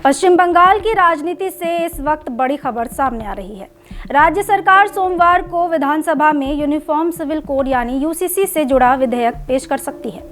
पश्चिम बंगाल की राजनीति से इस वक्त बड़ी खबर सामने आ रही है। राज्य सरकार सोमवार को विधानसभा में यूनिफॉर्म सिविल कोड यानी यूसीसी से जुड़ा विधेयक पेश कर सकती है।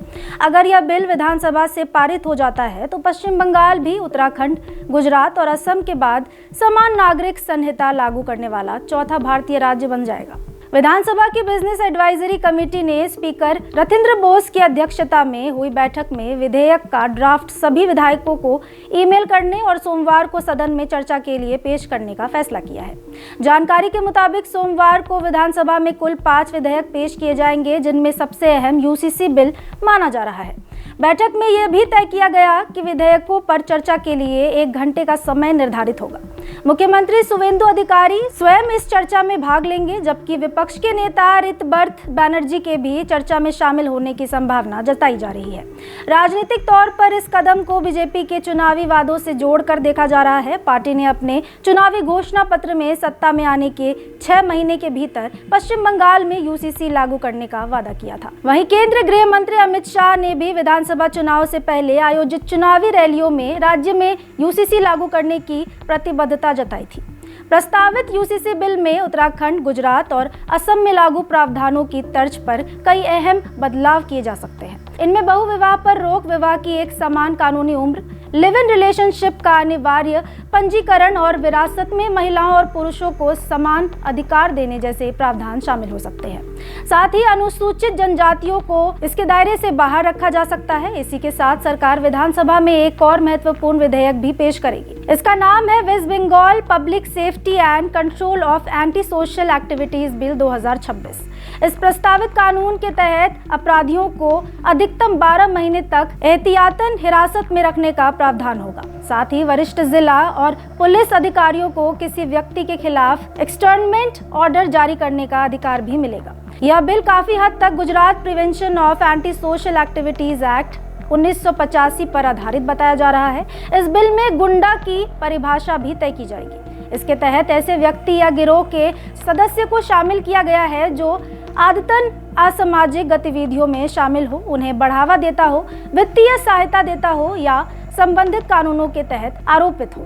अगर यह बिल विधानसभा से पारित हो जाता है तो पश्चिम बंगाल भी उत्तराखंड, गुजरात और असम के बाद समान नागरिक संहिता लागू करने वाला चौथा भारतीय राज्य बन जाएगा। विधानसभा की बिजनेस एडवाइजरी कमेटी ने स्पीकर रथिंद्र बोस की अध्यक्षता में हुई बैठक में विधेयक का ड्राफ्ट सभी विधायकों को ईमेल करने और सोमवार को सदन में चर्चा के लिए पेश करने का फैसला किया है। जानकारी के मुताबिक सोमवार को विधानसभा में कुल 5 विधेयक पेश किए जाएंगे, जिनमें सबसे अहम यूसीसी बिल माना जा रहा है। बैठक में यह भी तय किया गया कि विधेयकों पर चर्चा के लिए 1 घंटे का समय निर्धारित होगा। मुख्यमंत्री शुवेंदु अधिकारी स्वयं इस चर्चा में भाग लेंगे, जबकि विपक्ष के नेता ऋतबर्थ बैनर्जी के भी चर्चा में शामिल होने की संभावना जताई जा रही है। राजनीतिक तौर पर इस कदम को बीजेपी के चुनावी वादों से जोड़कर देखा जा रहा है। पार्टी ने अपने चुनावी घोषणा पत्र में सत्ता में आने के 6 महीने के भीतर पश्चिम बंगाल में यूसीसी लागू करने का वादा किया था। वहीं केंद्रीय गृह मंत्री अमित शाह ने भी विधानसभा चुनाव से पहले आयोजित चुनावी रैलियों में राज्य में यूसीसी लागू करने की प्रतिबद्धता जताई थी। प्रस्तावित यूसीसी बिल में उत्तराखंड, गुजरात और असम में लागू प्रावधानों की तर्ज पर कई अहम बदलाव किए जा सकते हैं। इनमें बहुविवाह पर रोक, विवाह की एक समान कानूनी उम्र, लिव इन रिलेशनशिप का अनिवार्य पंजीकरण और विरासत में महिलाओं और पुरुषों को समान अधिकार देने जैसे प्रावधान शामिल हो सकते हैं। साथ ही अनुसूचित जनजातियों को इसके दायरे से बाहर रखा जा सकता है। इसी के साथ सरकार विधानसभा में एक और महत्वपूर्ण विधेयक भी पेश करेगी। इसका नाम है west Bengal public safety and control of anti social activities bill 2026। इस प्रस्तावित कानून के तहत अपराधियों को अधिकतम 12 महीने तक एहतियातन हिरासत में रखने का प्रावधान होगा। साथ ही वरिष्ठ जिला और पुलिस अधिकारियों को किसी व्यक्ति के खिलाफ एक्सटर्नमेंट ऑर्डर जारी करने का अधिकार भी मिलेगा। यह बिल काफी हद तक Gujarat prevention of anti social activities act 1985 पर आधारित बताया जा रहा है। इस बिल में गुंडा की परिभाषा भी तय की जाएगी। इसके तहत ऐसे व्यक्ति या गिरोह के सदस्य को शामिल किया गया है जो आदतन असामाजिक गतिविधियों में शामिल हो, उन्हें बढ़ावा देता हो, वित्तीय सहायता देता हो या संबंधित कानूनों के तहत आरोपित हो।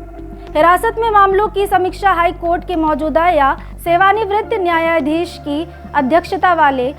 हिरासत में मामलों की समीक्षा हाई कोर्ट के मौजूदा या सेवानिवृत्त न्यायाधीश की अध्यक्षता वाले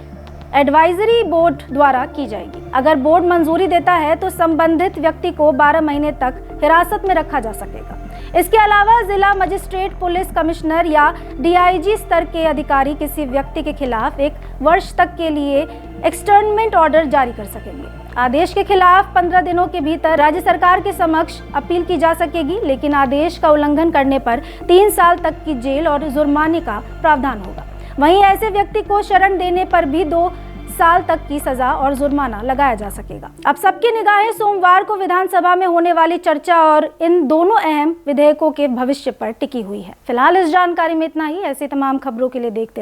एडवाइजरी बोर्ड द्वारा की जाएगी। अगर बोर्ड मंजूरी देता है तो संबंधित व्यक्ति को 12 महीने तक हिरासत में रखा जा सकेगा। इसके अलावा जिला मजिस्ट्रेट, पुलिस कमिश्नर या डीआईजी स्तर के अधिकारी किसी व्यक्ति के खिलाफ 1 वर्ष तक के लिए एक्सटर्नमेंट ऑर्डर जारी कर सकेंगे। आदेश के खिलाफ 15 दिनों के भीतर राज्य सरकार के समक्ष अपील की जा सकेगी, लेकिन आदेश का उल्लंघन करने पर 3 साल तक की जेल और जुर्माने का प्रावधान होगा। वहीं ऐसे व्यक्ति को शरण देने पर भी 2 साल तक की सजा और जुर्माना लगाया जा सकेगा। अब सबकी निगाहें सोमवार को विधानसभा में होने वाली चर्चा और इन दोनों अहम विधेयकों के भविष्य पर टिकी हुई है। फिलहाल इस जानकारी में इतना ही। ऐसी तमाम खबरों के लिए देखते